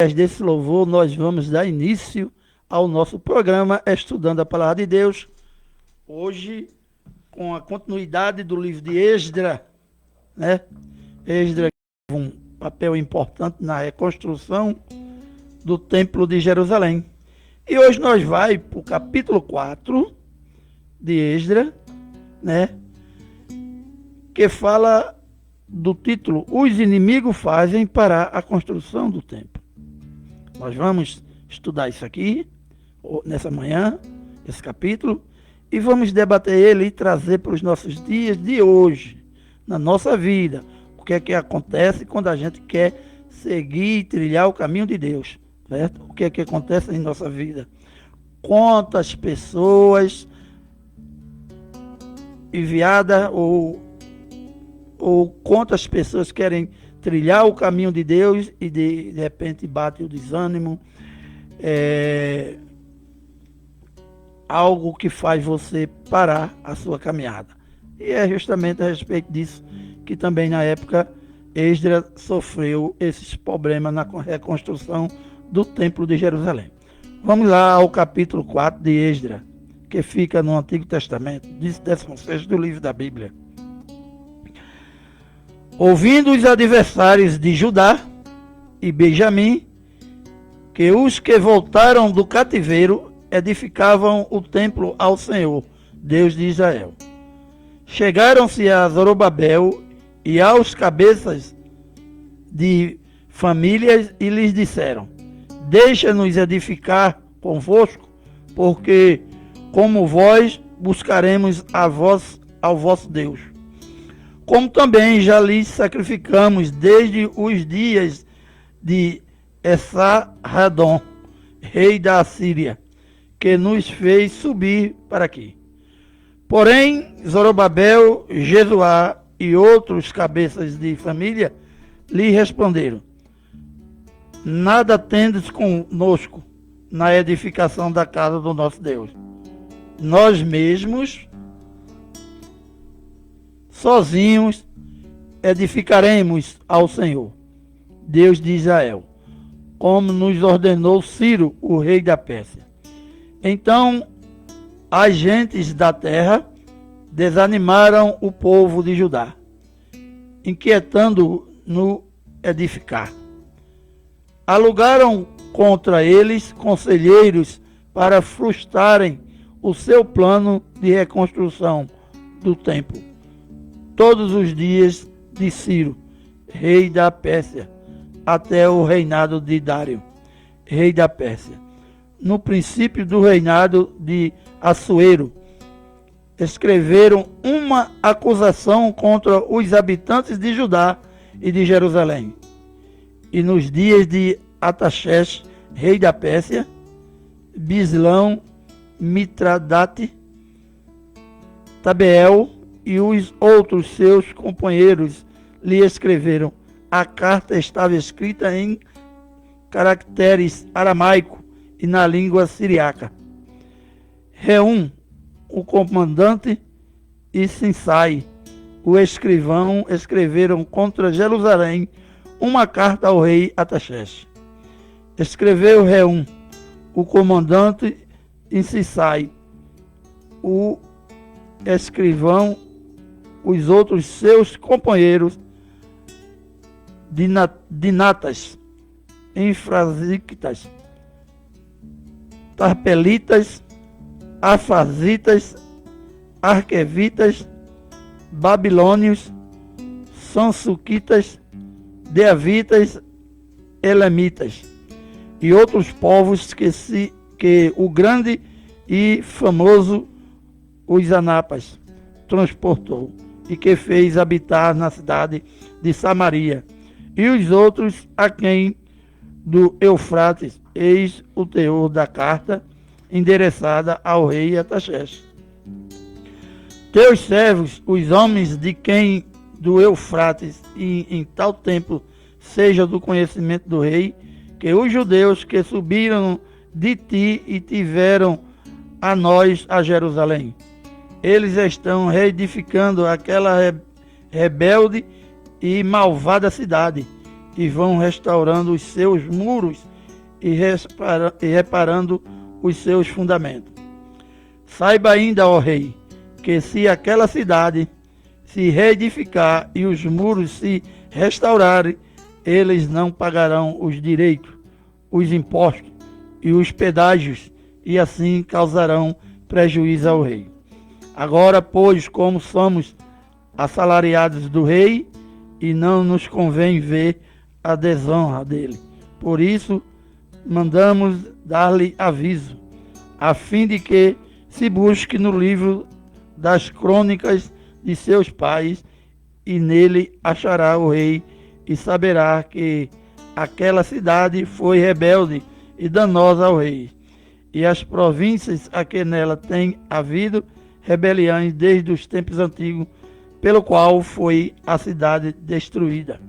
Desse louvor, nós vamos dar início ao nosso programa Estudando a Palavra de Deus. Hoje, com a continuidade do livro de Esdras, né? Esdras teve um papel importante na reconstrução do Templo de Jerusalém. E hoje nós vamos para o capítulo 4 de Esdras, né? Que fala do título Os inimigos fazem parar a construção do templo. Nós vamos estudar isso aqui, nessa manhã, esse capítulo, e vamos debater ele e trazer para os nossos dias de hoje, na nossa vida. O que é que acontece quando a gente quer seguir e trilhar o caminho de Deus, certo? O que é que acontece em nossa vida? Quantas pessoas enviadas ou quantas pessoas querem trilhar o caminho de Deus e de repente bate o desânimo, algo que faz você parar a sua caminhada. E é justamente a respeito disso que também na época Esdras sofreu esses problemas na reconstrução do Templo de Jerusalém. Vamos lá ao capítulo 4 de Esdras, que fica no Antigo Testamento, 16º do livro da Bíblia. Ouvindo os adversários de Judá e Benjamim, que os que voltaram do cativeiro edificavam o templo ao Senhor, Deus de Israel. Chegaram-se a Zorobabel e aos cabeças de famílias e lhes disseram: Deixa-nos edificar convosco, porque como vós buscaremos ao vosso Deus. Como também já lhes sacrificamos desde os dias de Esarhadon, rei da Assíria, que nos fez subir para aqui. Porém, Zorobabel, Jesuá e outros cabeças de família lhe responderam: Nada tendes conosco na edificação da casa do nosso Deus. Nós mesmos, sozinhos, edificaremos ao Senhor, Deus de Israel, como nos ordenou Ciro, o rei da Pérsia. Então, as gentes da terra desanimaram o povo de Judá, inquietando-o no edificar. Alugaram contra eles conselheiros para frustrarem o seu plano de reconstrução do templo. Todos os dias de Ciro, rei da Pérsia, até o reinado de Dário, rei da Pérsia. No princípio do reinado de Assuero, escreveram uma acusação contra os habitantes de Judá e de Jerusalém. E nos dias de Ataxés, rei da Pérsia, Bislão, Mitradate, Tabeel e os outros seus companheiros lhe escreveram. A carta estava escrita em caracteres aramaico e na língua siriaca. Reum, o comandante, e Sinsai, o escrivão, escreveram contra Jerusalém uma carta ao rei Ataxés. Escreveu Reum, o comandante, e Sinsai, o escrivão, os outros seus companheiros, dinatas, enfrasitas, tarpelitas, afazitas, arquevitas, babilônios, sansuquitas, deavitas, elamitas e outros povos que o grande e famoso os Anapas transportou e que fez habitar na cidade de Samaria, e os outros a quem do Eufrates, eis o teor da carta endereçada ao rei Ataxés. Teus servos, os homens de quem do Eufrates e em tal tempo seja do conhecimento do rei, que os judeus que subiram de ti e tiveram a nós a Jerusalém, eles estão reedificando aquela rebelde e malvada cidade, e vão restaurando os seus muros e reparando os seus fundamentos. Saiba ainda, ó rei, que se aquela cidade se reedificar e os muros se restaurarem, eles não pagarão os direitos, os impostos e os pedágios, e assim causarão prejuízo ao rei. Agora, pois, como somos assalariados do rei, e não nos convém ver a desonra dele, por isso mandamos dar-lhe aviso, a fim de que se busque no livro das crônicas de seus pais, e nele achará o rei, e saberá que aquela cidade foi rebelde e danosa ao rei, e as províncias a que nela tem havido rebeliões desde os tempos antigos, pelo qual foi a cidade destruída.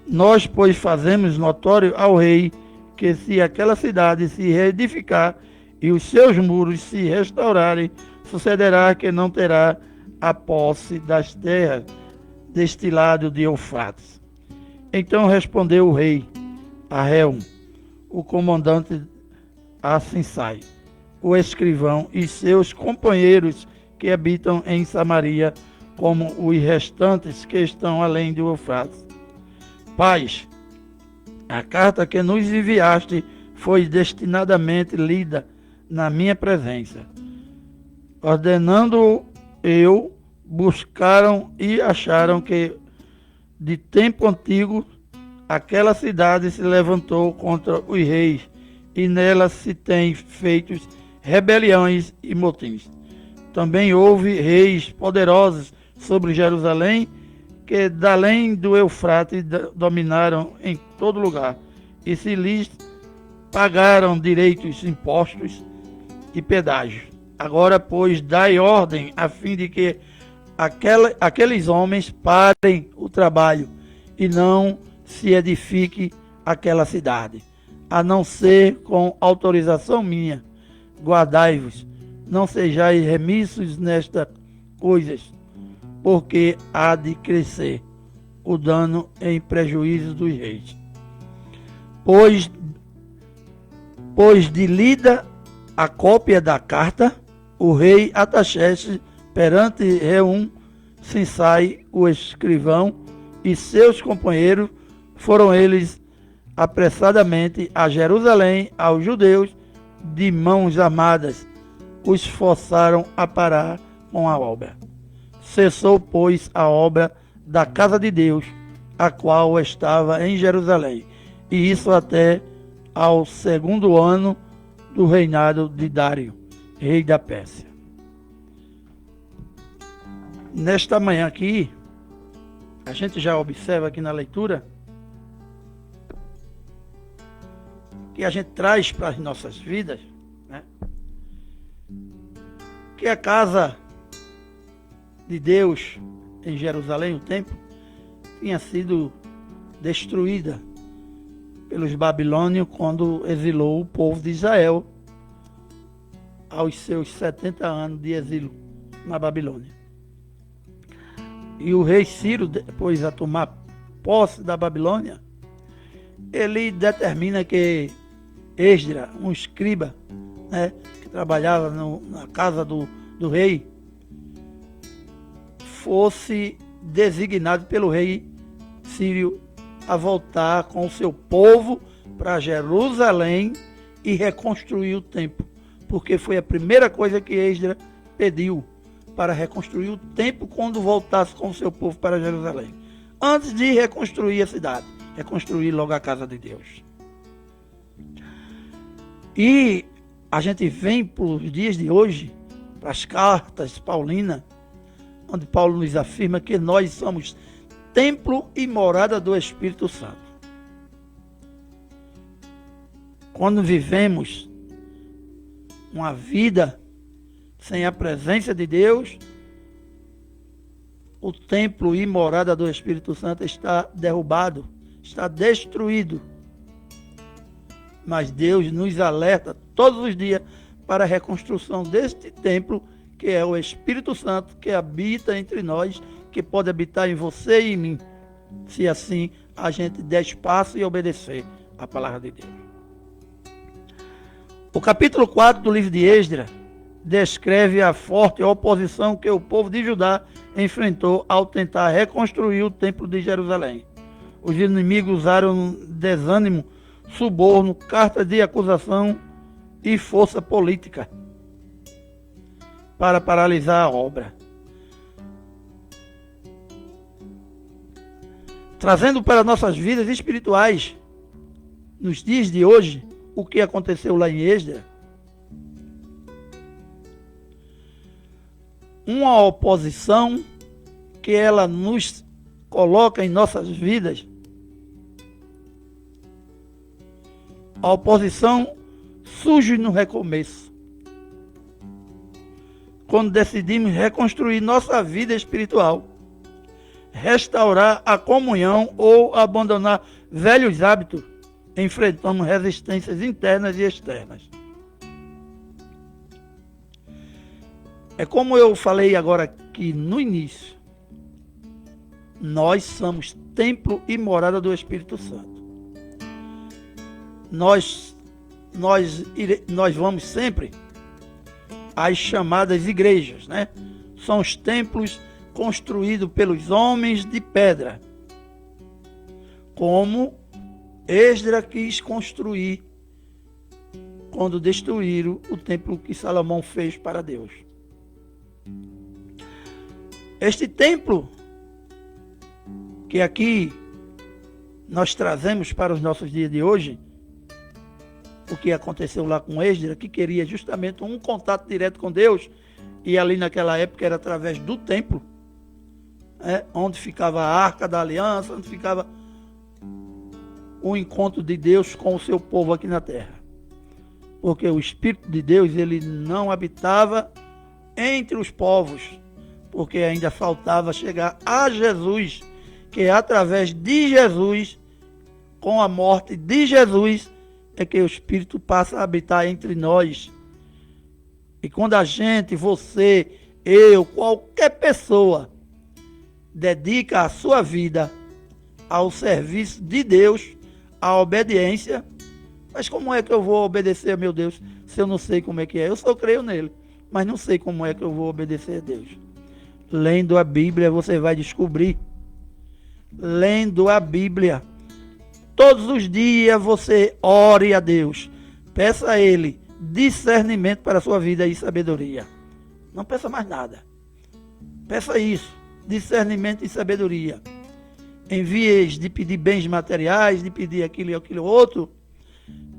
Nós, pois, fazemos notório ao rei que se aquela cidade se reedificar e os seus muros se restaurarem, sucederá que não terá a posse das terras deste lado de Eufrates. Então respondeu o rei a Reum, o comandante a Sinsai, o escrivão e seus companheiros que habitam em Samaria, como os restantes que estão além do Eufrates. Pais, a carta que nos enviaste foi destinadamente lida na minha presença. Ordenando eu, buscaram e acharam que de tempo antigo aquela cidade se levantou contra os reis, e nela se tem feitos rebeliões e motins. Também houve reis poderosos sobre Jerusalém, que da além do Eufrates dominaram em todo lugar, e se lhes pagaram direitos, impostos e pedágios. Agora, pois, dai ordem a fim de que aqueles homens parem o trabalho e não se edifique aquela cidade, a não ser com autorização minha. Guardai-vos, não sejais remissos nestas coisas, porque há de crescer o dano em prejuízo dos reis. Pois de lida a cópia da carta, o rei Artaxerxes perante Reum, Sinsai, o escrivão, e seus companheiros, foram eles apressadamente a Jerusalém, aos judeus, de mãos armadas, os forçaram a parar com a obra. Cessou, pois, a obra da casa de Deus, a qual estava em Jerusalém, e isso até ao 2º ano do reinado de Dário, rei da Pérsia. Nesta manhã aqui, a gente já observa aqui na leitura que a gente traz para as nossas vidas, né, que a casa de Deus em Jerusalém, o templo, tinha sido destruída pelos babilônios quando exilou o povo de Israel aos seus 70 anos de exílio na Babilônia. E o rei Ciro, depois a tomar posse da Babilônia, ele determina que Esdra, um escriba, né, que trabalhava na casa do rei, fosse designado pelo rei Sírio a voltar com o seu povo para Jerusalém e reconstruir o templo, porque foi a primeira coisa que Esdra pediu, para reconstruir o templo quando voltasse com o seu povo para Jerusalém, antes de reconstruir a cidade, reconstruir logo a casa de Deus. E a gente vem para os dias de hoje, para as cartas paulinas, onde Paulo nos afirma que nós somos templo e morada do Espírito Santo. Quando vivemos uma vida sem a presença de Deus, o templo e morada do Espírito Santo está derrubado, está destruído. Mas Deus nos alerta todos os dias para a reconstrução deste templo, que é o Espírito Santo, que habita entre nós, que pode habitar em você e em mim, se assim a gente der espaço e obedecer a palavra de Deus. O capítulo 4 do livro de Esdras descreve a forte oposição que o povo de Judá enfrentou ao tentar reconstruir o templo de Jerusalém. Os inimigos usaram desânimo, suborno, cartas de acusação e força política para paralisar a obra. Trazendo para nossas vidas espirituais, nos dias de hoje, o que aconteceu lá em Esdras, uma oposição que ela nos coloca em nossas vidas. A oposição surge no recomeço, quando decidimos reconstruir nossa vida espiritual, restaurar a comunhão ou abandonar velhos hábitos, enfrentamos resistências internas e externas. É como eu falei agora aqui no início, nós somos templo e morada do Espírito Santo. Nós vamos sempre às chamadas igrejas, né? São os templos construídos pelos homens de pedra, como Esdras quis construir quando destruíram o templo que Salomão fez para Deus. Este templo que aqui nós trazemos para os nossos dias de hoje, o que aconteceu lá com Esdras, que queria justamente um contato direto com Deus, e ali naquela época era através do templo, onde ficava a Arca da Aliança, onde ficava o encontro de Deus com o seu povo aqui na terra. Porque o Espírito de Deus, ele não habitava entre os povos, porque ainda faltava chegar a Jesus, que é através de Jesus, com a morte de Jesus, é que o Espírito passa a habitar entre nós. E quando a gente, você, eu, qualquer pessoa, dedica a sua vida ao serviço de Deus, à obediência, mas como é que eu vou obedecer a meu Deus se eu não sei como é que é? Eu só creio nele, mas não sei como é que eu vou obedecer a Deus. Lendo a Bíblia você vai descobrir. Lendo a Bíblia. Todos os dias você ore a Deus. Peça a Ele discernimento para a sua vida e sabedoria. Não peça mais nada. Peça isso. Discernimento e sabedoria. Em vez de pedir bens materiais, de pedir aquilo e aquilo outro,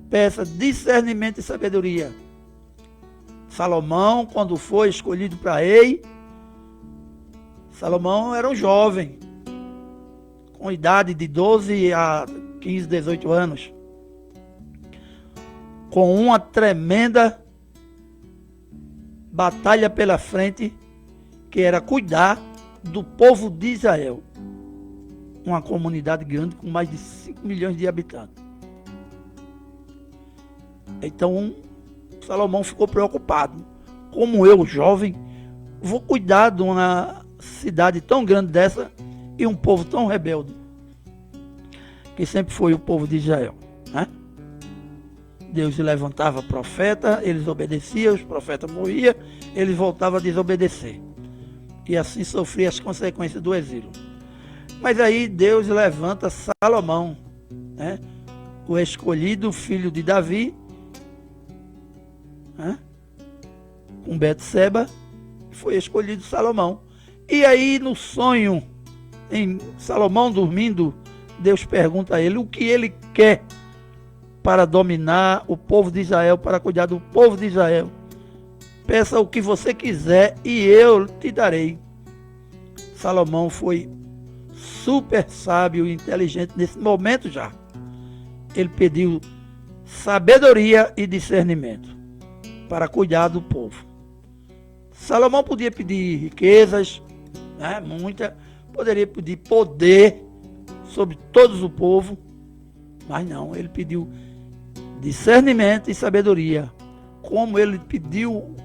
peça discernimento e sabedoria. Salomão, quando foi escolhido para rei, Salomão era um jovem, com idade de 12 a 15, 18 anos, com uma tremenda batalha pela frente, que era cuidar do povo de Israel, uma comunidade grande com mais de 5 milhões de habitantes. Então, Salomão ficou preocupado. Como eu, jovem, vou cuidar de uma cidade tão grande dessa e um povo tão rebelde, que sempre foi o povo de Israel, né? Deus levantava profeta, eles obedeciam, os profetas morriam, eles voltavam a desobedecer. E assim sofria as consequências do exílio. Mas aí Deus levanta Salomão, né? O escolhido filho de Davi, né? Com Betseba, foi escolhido Salomão. E aí no sonho, em Salomão dormindo, Deus pergunta a ele o que ele quer para dominar o povo de Israel, para cuidar do povo de Israel. Peça o que você quiser e eu te darei. Salomão foi super sábio e inteligente nesse momento já. Ele pediu sabedoria e discernimento para cuidar do povo. Salomão podia pedir riquezas, né, muita, poderia pedir poder sobre todos o povo, mas não, ele pediu discernimento e sabedoria. Como ele pediu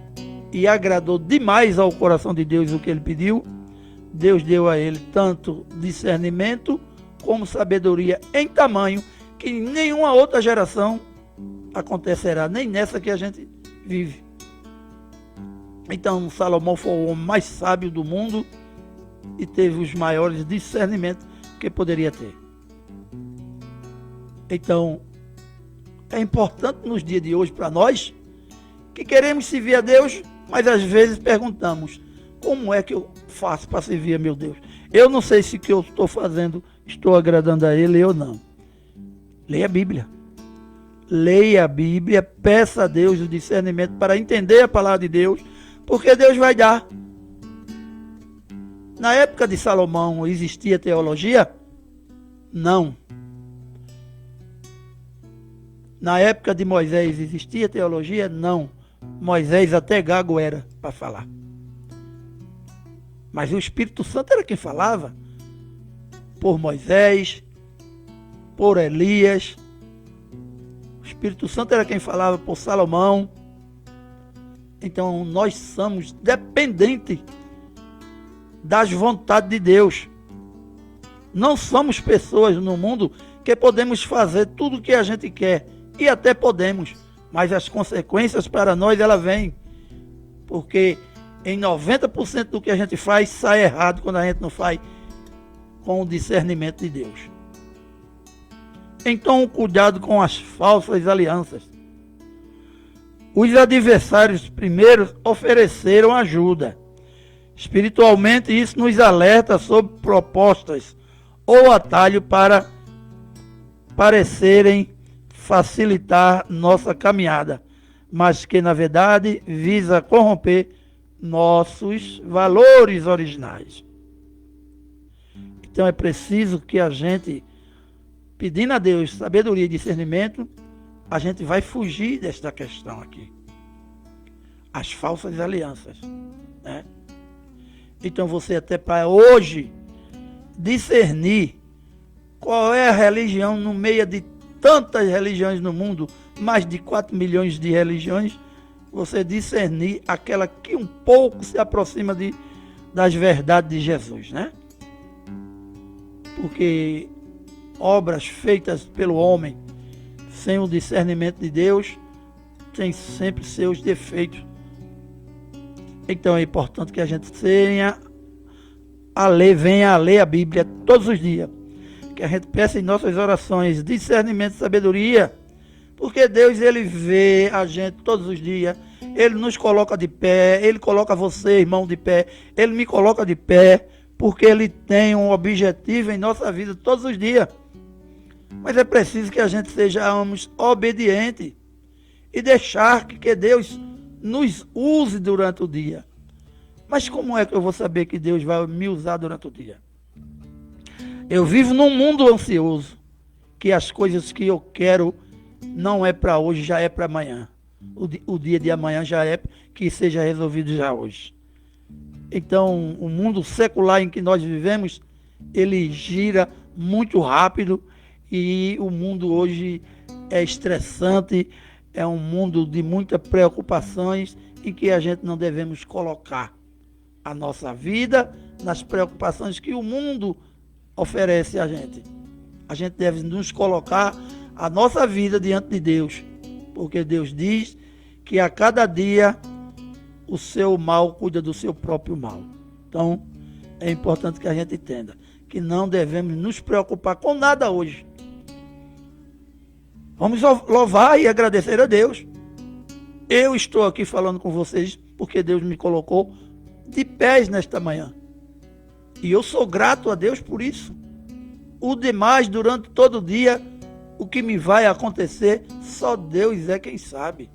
e agradou demais ao coração de Deus o que ele pediu, Deus deu a ele tanto discernimento como sabedoria em tamanho que em nenhuma outra geração acontecerá, nem nessa que a gente vive. Então Salomão foi o homem mais sábio do mundo e teve os maiores discernimentos que poderia ter. Então, é importante nos dias de hoje para nós, que queremos servir a Deus, mas às vezes perguntamos, como é que eu faço para servir a meu Deus? Eu não sei se o que eu estou fazendo, estou agradando a Ele ou não. Leia a Bíblia. Leia a Bíblia, peça a Deus o discernimento para entender a palavra de Deus, porque Deus vai dar. Na época de Salomão existia teologia? Não. Na época de Moisés existia teologia? Não. Moisés até gago era para falar. Mas o Espírito Santo era quem falava. Por Moisés, por Elias. O Espírito Santo era quem falava por Salomão. Então nós somos dependentes das vontades de Deus. Não somos pessoas no mundo que podemos fazer tudo o que a gente quer. E até podemos, mas as consequências para nós, ela vem. Porque em 90% do que a gente faz, sai errado quando a gente não faz com o discernimento de Deus. Então, cuidado com as falsas alianças. Os adversários primeiros ofereceram ajuda. Espiritualmente, isso nos alerta sobre propostas ou atalho para parecerem facilitar nossa caminhada, mas que na verdade visa corromper nossos valores originais. Então é preciso que a gente, pedindo a Deus sabedoria e discernimento, a gente vai fugir desta questão aqui. As falsas alianças, né? Então você até para hoje discernir qual é a religião no meio de tantas religiões no mundo, mais de 4 milhões de religiões, você discernir aquela que um pouco se aproxima das verdades de Jesus, né? Porque obras feitas pelo homem sem o discernimento de Deus têm sempre seus defeitos. Então é importante que a gente venha a ler a Bíblia todos os dias. Que a gente peça em nossas orações discernimento e sabedoria, porque Deus, Ele vê a gente todos os dias, Ele nos coloca de pé, Ele coloca você, irmão, de pé, Ele me coloca de pé, porque Ele tem um objetivo em nossa vida todos os dias. Mas é preciso que a gente sejamos obedientes e deixar que Deus nos use durante o dia. Mas como é que eu vou saber que Deus vai me usar durante o dia? Eu vivo num mundo ansioso, que as coisas que eu quero não é para hoje, já é para amanhã. O dia de amanhã já é que seja resolvido já hoje. Então, o mundo secular em que nós vivemos, ele gira muito rápido e o mundo hoje é estressante, é um mundo de muitas preocupações em que a gente não devemos colocar a nossa vida nas preocupações que o mundo oferece a gente. A gente deve nos colocar a nossa vida diante de Deus, porque Deus diz que a cada dia o seu mal cuida do seu próprio mal. Então é importante que a gente entenda que não devemos nos preocupar com nada hoje. Vamos louvar e agradecer a Deus. Eu estou aqui falando com vocês porque Deus me colocou de pés nesta manhã. E eu sou grato a Deus por isso. O demais, durante todo o dia, o que me vai acontecer, só Deus é quem sabe.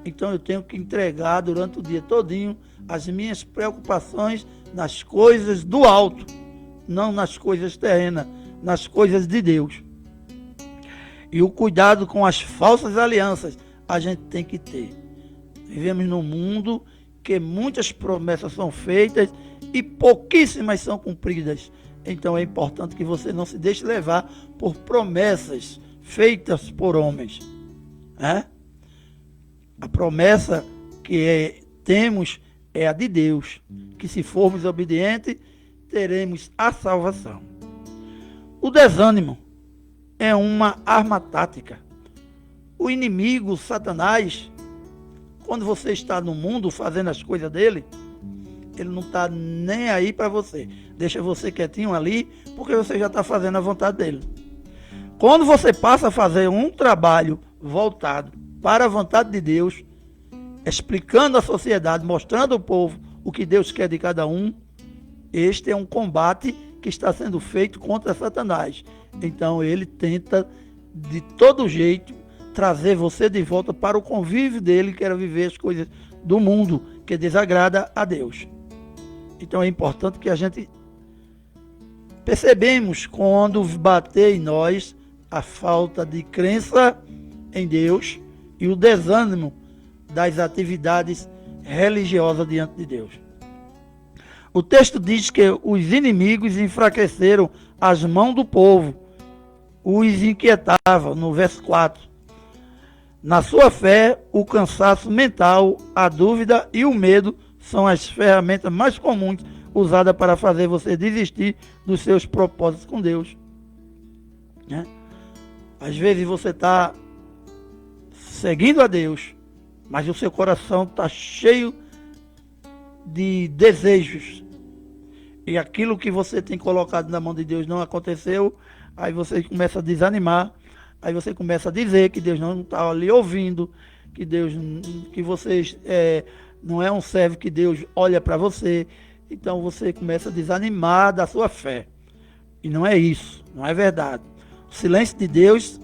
Então eu tenho que entregar durante o dia todinho as minhas preocupações nas coisas do alto, não nas coisas terrenas, nas coisas de Deus. E o cuidado com as falsas alianças a gente tem que ter. Vivemos num mundo que muitas promessas são feitas e pouquíssimas são cumpridas. Então é importante que você não se deixe levar por promessas feitas por homens, né? A promessa que temos é a de Deus, que se formos obedientes, teremos a salvação. O desânimo é uma arma tática. O inimigo, Satanás, quando você está no mundo fazendo as coisas dele, ele não está nem aí para você. Deixa você quietinho ali, porque você já está fazendo a vontade dele. Quando você passa a fazer um trabalho voltado para a vontade de Deus, explicando à sociedade, mostrando ao povo o que Deus quer de cada um, este é um combate que está sendo feito contra Satanás. Então ele tenta de todo jeito trazer você de volta para o convívio dele, que era viver as coisas do mundo, que desagrada a Deus. Então é importante que a gente percebemos quando bater em nós a falta de crença em Deus e o desânimo das atividades religiosas diante de Deus. O texto diz que os inimigos enfraqueceram as mãos do povo, os inquietava, no verso 4. Na sua fé, o cansaço mental, a dúvida e o medo são as ferramentas mais comuns usadas para fazer você desistir dos seus propósitos com Deus. Né? Às vezes você está seguindo a Deus, mas o seu coração está cheio de desejos. E aquilo que você tem colocado na mão de Deus não aconteceu, aí você começa a desanimar, aí você começa a dizer que Deus não está ali ouvindo, que Deus, que você não é um servo que Deus olha para você. Então você começa a desanimar da sua fé. E não é isso, não é verdade. O silêncio de Deus,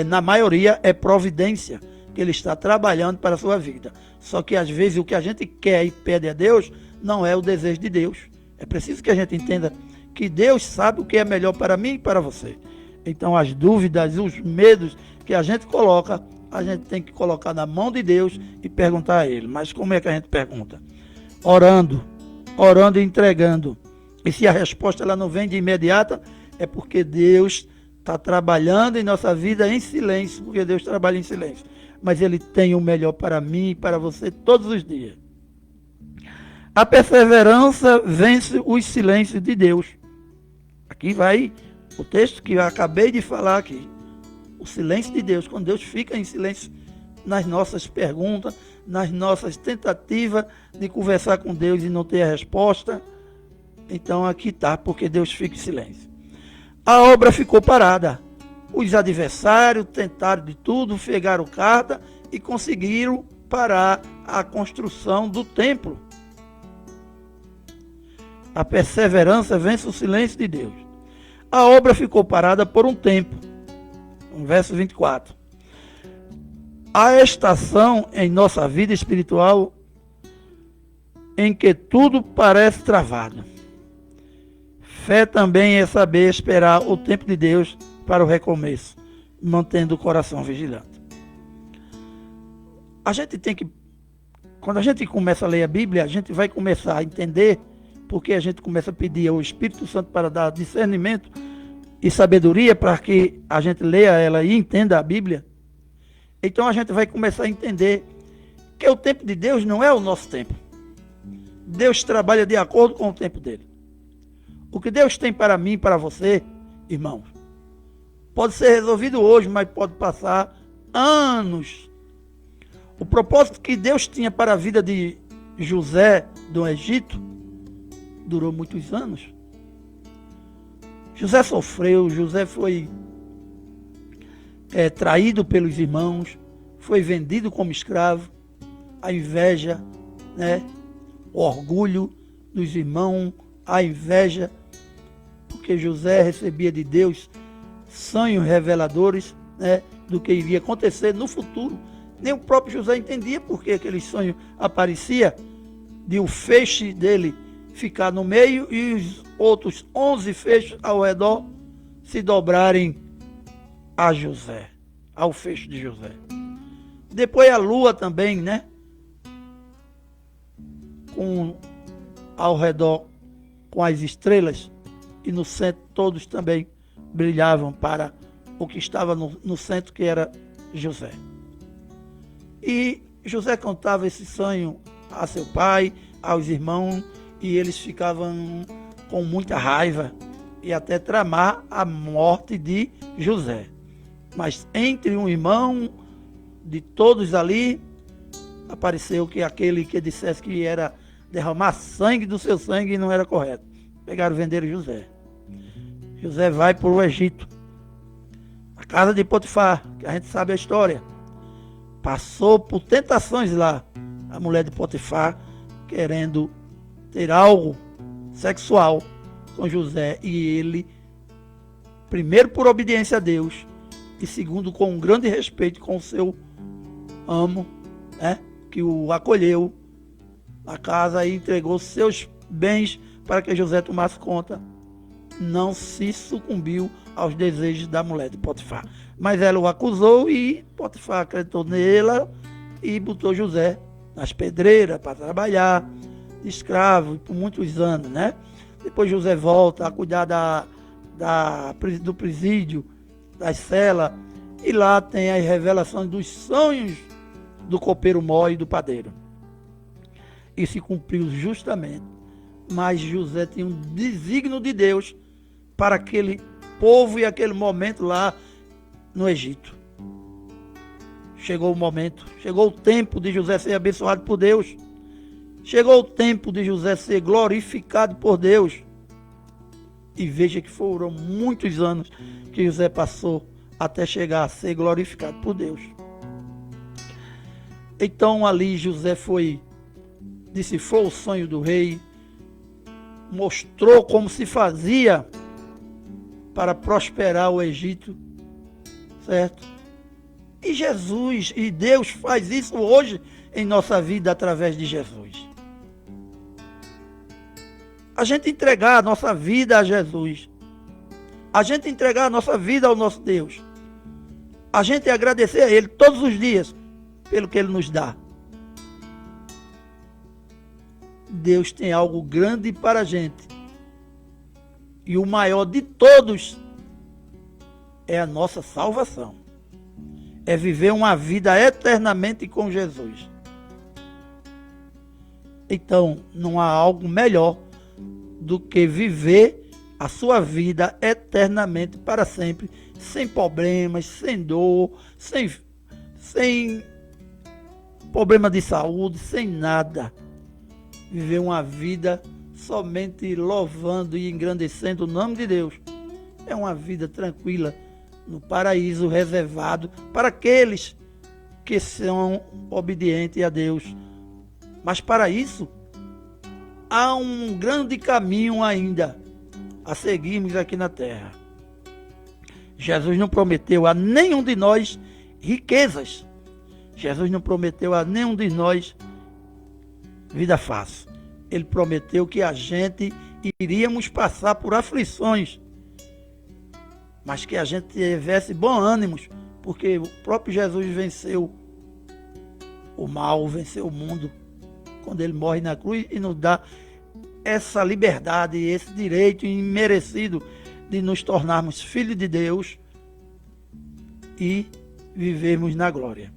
na maioria, é providência, que Ele está trabalhando para a sua vida. Só que às vezes o que a gente quer e pede a Deus não é o desejo de Deus. É preciso que a gente entenda que Deus sabe o que é melhor para mim e para você. Então as dúvidas, os medos que a gente coloca, a gente tem que colocar na mão de Deus e perguntar a Ele. Mas como é que a gente pergunta? Orando e entregando. E se a resposta ela não vem de imediata, é porque Deus está trabalhando em nossa vida em silêncio, porque Deus trabalha em silêncio. Mas Ele tem o melhor para mim e para você todos os dias. A perseverança vence os silêncios de Deus. Aqui vai o texto que eu acabei de falar aqui. O silêncio de Deus, quando Deus fica em silêncio nas nossas perguntas, nas nossas tentativas de conversar com Deus e não ter a resposta. Então aqui está, porque Deus fica em silêncio. A obra ficou parada. Os adversários tentaram de tudo, pegaram carta e conseguiram parar a construção do templo. A perseverança vence o silêncio de Deus. A obra ficou parada por um tempo. No verso 24. A estação em nossa vida espiritual em que tudo parece travado. Fé também é saber esperar o tempo de Deus para o recomeço, mantendo o coração vigilante. A gente tem que, quando a gente começa a ler a Bíblia, a gente vai começar a entender, porque a gente começa a pedir ao Espírito Santo para dar discernimento e sabedoria para que a gente leia ela e entenda a Bíblia. Então a gente vai começar a entender que o tempo de Deus não é o nosso tempo. Deus trabalha de acordo com o tempo dele. O que Deus tem para mim e para você, irmãos, pode ser resolvido hoje, mas pode passar anos. O propósito que Deus tinha para a vida de José do Egito durou muitos anos. José sofreu, José foi traído pelos irmãos, foi vendido como escravo, a inveja, né? O orgulho dos irmãos, a inveja, porque José recebia de Deus sonhos reveladores, né, do que iria acontecer no futuro. Nem o próprio José entendia por que aquele sonho aparecia, de o feixe dele ficar no meio e os outros 11 feixes ao redor se dobrarem a José, ao feixe de José. Depois a lua também, né? Ao redor com as estrelas, e no centro todos também brilhavam para o que estava no centro, que era José. E José contava esse sonho a seu pai, aos irmãos, e eles ficavam com muita raiva, e até tramar a morte de José. Mas entre um irmão de todos ali, apareceu que aquele que dissesse que era derramar sangue do seu sangue não era correto. Pegaram e venderam José. José vai para o Egito, a casa de Potifar, que a gente sabe a história. Passou por tentações lá, a mulher de Potifar, querendo ter algo sexual com José. E ele, primeiro por obediência a Deus, e segundo com um grande respeito com o seu amo, né, que o acolheu na casa e entregou seus bens para que José tomasse conta, não se sucumbiu aos desejos da mulher de Potifar. Mas ela o acusou e Potifar acreditou nela e botou José nas pedreiras para trabalhar de escravo por muitos anos, né? Depois José volta a cuidar do presídio, das celas, e lá tem as revelações dos sonhos do copeiro mó e do padeiro. E se cumpriu justamente. Mas José tinha um desígnio de Deus para aquele povo e aquele momento lá no Egito. Chegou o momento, chegou o tempo de José ser abençoado por Deus. Chegou o tempo de José ser glorificado por Deus. E veja que foram muitos anos que José passou até chegar a ser glorificado por Deus. Então ali José decifrou o sonho do rei, mostrou como se fazia para prosperar o Egito, certo? E Jesus, e Deus faz isso hoje em nossa vida através de Jesus. A gente entregar a nossa vida a Jesus, a gente entregar a nossa vida ao nosso Deus, a gente agradecer a Ele todos os dias pelo que Ele nos dá. Deus tem algo grande para a gente. E o maior de todos é a nossa salvação. É viver uma vida eternamente com Jesus. Então, não há algo melhor do que viver a sua vida eternamente para sempre, sem problemas, sem dor, sem problema de saúde, sem nada. Viver uma vida somente louvando e engrandecendo o nome de Deus. É uma vida tranquila no paraíso reservado para aqueles que são obedientes a Deus. Mas para isso, há um grande caminho ainda a seguirmos aqui na terra. Jesus não prometeu a nenhum de nós riquezas. Jesus não prometeu a nenhum de nós vida fácil. Ele prometeu que a gente iríamos passar por aflições, mas que a gente tivesse bom ânimo, porque o próprio Jesus venceu o mal, venceu o mundo, quando ele morre na cruz e nos dá essa liberdade, esse direito imerecido de nos tornarmos filhos de Deus e vivermos na glória.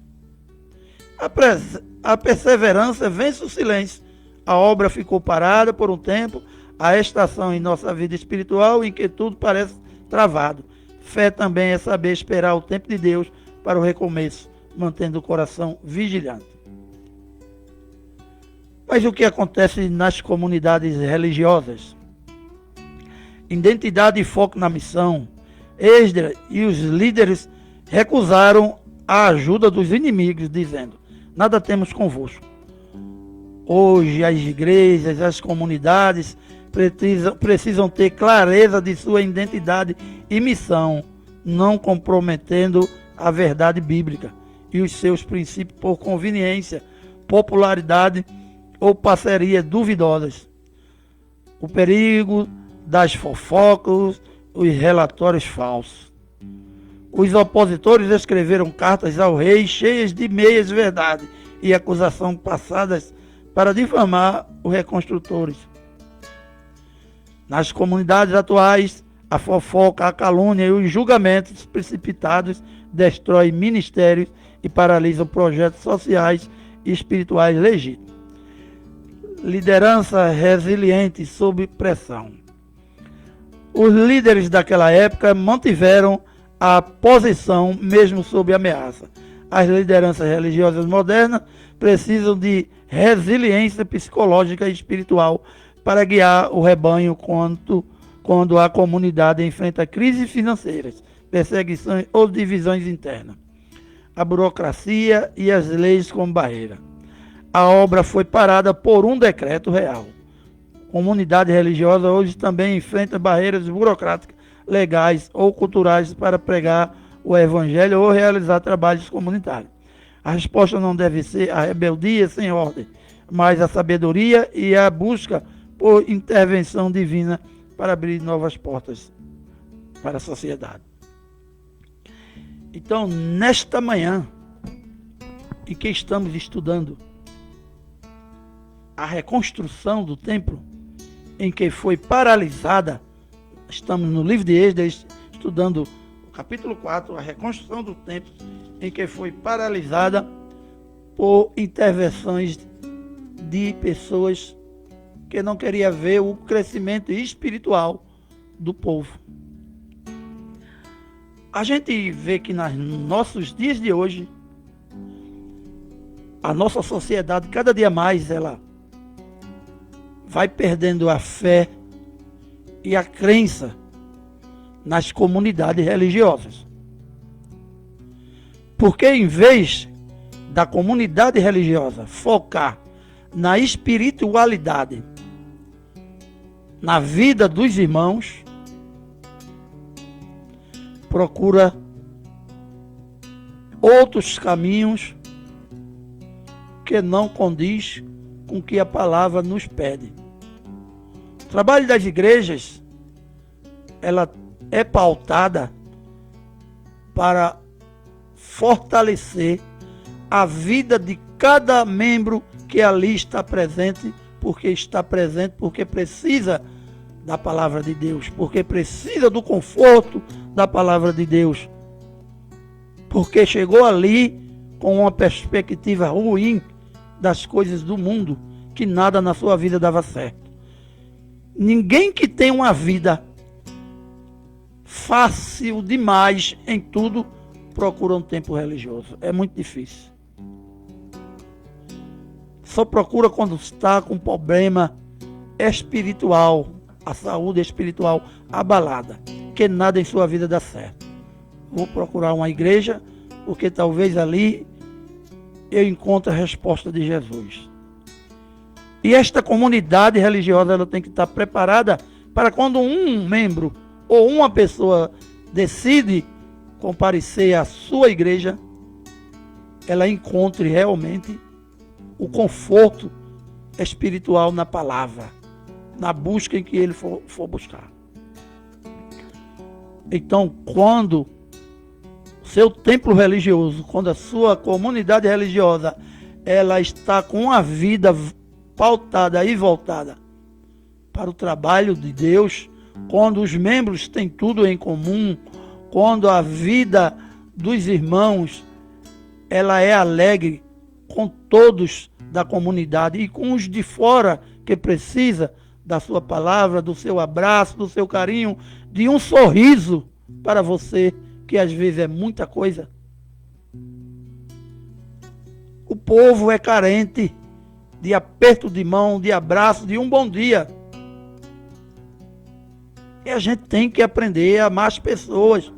A perseverança vence o silêncio. A obra ficou parada por um tempo, a estação em nossa vida espiritual em que tudo parece travado. Fé também é saber esperar o tempo de Deus para o recomeço, mantendo o coração vigilante. Mas o que acontece nas comunidades religiosas? Identidade e foco na missão. Esdras e os líderes recusaram a ajuda dos inimigos, dizendo: nada temos convosco. Hoje as igrejas, as comunidades precisam ter clareza de sua identidade e missão, não comprometendo a verdade bíblica e os seus princípios por conveniência, popularidade ou parcerias duvidosas. O perigo das fofocas, os relatórios falsos. Os opositores escreveram cartas ao rei cheias de meias verdades e acusações passadas para difamar os reconstrutores. Nas comunidades atuais, a fofoca, a calúnia e os julgamentos precipitados destroem ministérios e paralisam projetos sociais e espirituais legítimos. Liderança resiliente sob pressão. Os líderes daquela época mantiveram a posição mesmo sob ameaça. As lideranças religiosas modernas precisam de resiliência psicológica e espiritual para guiar o rebanho quando a comunidade enfrenta crises financeiras, perseguições ou divisões internas. A burocracia e as leis como barreira. A obra foi parada por um decreto real. Comunidade religiosa hoje também enfrenta barreiras burocráticas, legais ou culturais para pregar o evangelho ou realizar trabalhos comunitários. A resposta não deve ser a rebeldia sem ordem, mas a sabedoria e a busca por intervenção divina para abrir novas portas para a sociedade. Então, nesta manhã, em que estamos estudando a reconstrução do templo, em que foi paralisada, estamos no livro de Esdras, estudando o capítulo 4, a reconstrução do templo, em que foi paralisada por intervenções de pessoas que não queriam ver o crescimento espiritual do povo. A gente vê que nos nossos dias de hoje, a nossa sociedade, cada dia mais, ela vai perdendo a fé e a crença nas comunidades religiosas. Porque em vez da comunidade religiosa focar na espiritualidade, na vida dos irmãos, procura outros caminhos que não condiz com o que a palavra nos pede. O trabalho das igrejas, ela é pautada para fortalecer a vida de cada membro que ali está presente, porque precisa da palavra de Deus, porque precisa do conforto da palavra de Deus, porque chegou ali com uma perspectiva ruim das coisas do mundo, que nada na sua vida dava certo. Ninguém que tem uma vida fácil demais em tudo procura um templo religioso. É muito difícil. Só procura quando está com problema espiritual, a saúde espiritual abalada, que nada em sua vida dá certo. Vou procurar uma igreja, porque talvez ali eu encontre a resposta de Jesus. E esta comunidade religiosa, ela tem que estar preparada para quando um membro ou uma pessoa decide comparecer à sua igreja, ela encontre realmente o conforto espiritual na palavra, na busca em que ele for buscar. Então, quando o seu templo religioso, quando a sua comunidade religiosa, ela está com a vida pautada e voltada para o trabalho de Deus, quando os membros têm tudo em comum, quando a vida dos irmãos, ela é alegre com todos da comunidade e com os de fora que precisa da sua palavra, do seu abraço, do seu carinho, de um sorriso para você, que às vezes é muita coisa. O povo é carente de aperto de mão, de abraço, de um bom dia. E a gente tem que aprender a amar as pessoas.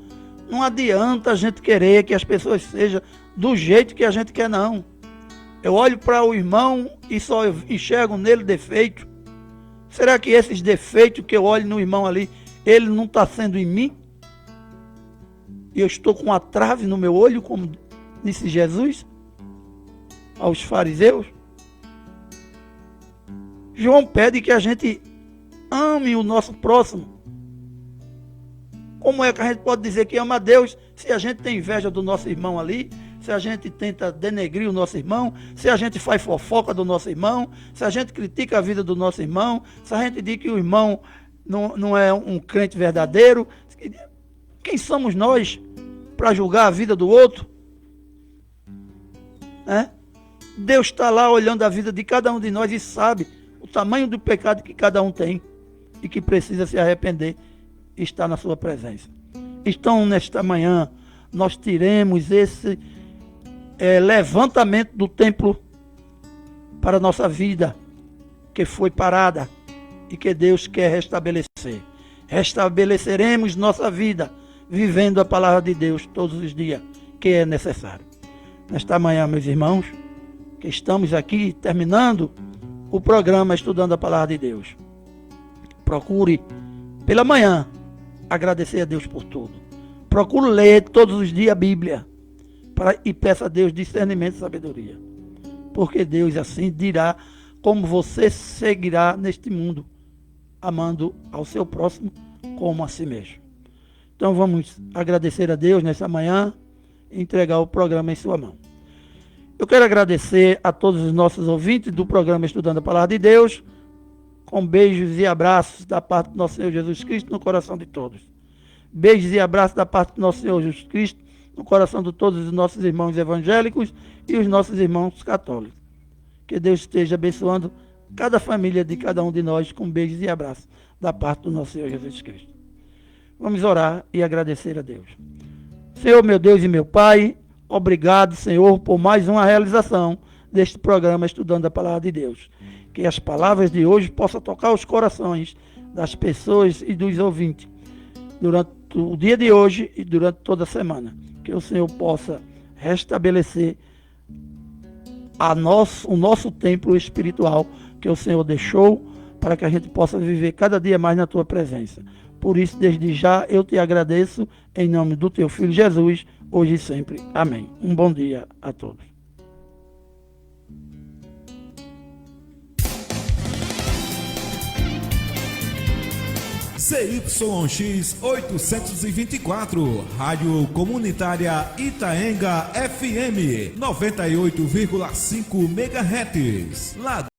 Não adianta a gente querer que as pessoas sejam do jeito que a gente quer, não. Eu olho para o irmão e só enxergo nele defeito. Será que esses defeitos que eu olho no irmão ali, ele não está sendo em mim? E eu estou com uma trave no meu olho, como disse Jesus aos fariseus? João pede que a gente ame o nosso próximo. Como é que a gente pode dizer que ama a Deus se a gente tem inveja do nosso irmão ali, se a gente tenta denegrir o nosso irmão, se a gente faz fofoca do nosso irmão, se a gente critica a vida do nosso irmão, se a gente diz que o irmão não é um crente verdadeiro? Quem somos nós para julgar a vida do outro? Deus está lá olhando a vida de cada um de nós e sabe o tamanho do pecado que cada um tem e que precisa se arrepender estar na sua presença. Então, nesta manhã, nós tiremos esse levantamento do templo para a nossa vida, que foi parada e que Deus quer restabelecer. Restabeleceremos nossa vida vivendo a palavra de Deus todos os dias, que é necessário. Nesta manhã, meus irmãos, que estamos aqui terminando o programa Estudando a Palavra de Deus. Procure, pela manhã, agradecer a Deus por tudo. Procure ler todos os dias a Bíblia e peça a Deus discernimento e sabedoria. Porque Deus assim dirá como você seguirá neste mundo, amando ao seu próximo como a si mesmo. Então vamos agradecer a Deus nessa manhã e entregar o programa em sua mão. Eu quero agradecer a todos os nossos ouvintes do programa Estudando a Palavra de Deus, com beijos e abraços da parte do nosso Senhor Jesus Cristo no coração de todos. Beijos e abraços da parte do nosso Senhor Jesus Cristo no coração de todos os nossos irmãos evangélicos e os nossos irmãos católicos. Que Deus esteja abençoando cada família de cada um de nós com beijos e abraços da parte do nosso Senhor Jesus Cristo. Vamos orar e agradecer a Deus. Senhor, meu Deus e meu Pai, obrigado, Senhor, por mais uma realização deste programa Estudando a Palavra de Deus. Que as palavras de hoje possam tocar os corações das pessoas e dos ouvintes durante o dia de hoje e durante toda a semana. Que o Senhor possa restabelecer o nosso templo espiritual que o Senhor deixou para que a gente possa viver cada dia mais na Tua presença. Por isso, desde já, eu te agradeço em nome do Teu Filho Jesus, hoje e sempre. Amém. Um bom dia a todos. CYX 824, Rádio Comunitária Itaenga FM, 98,5 MHz.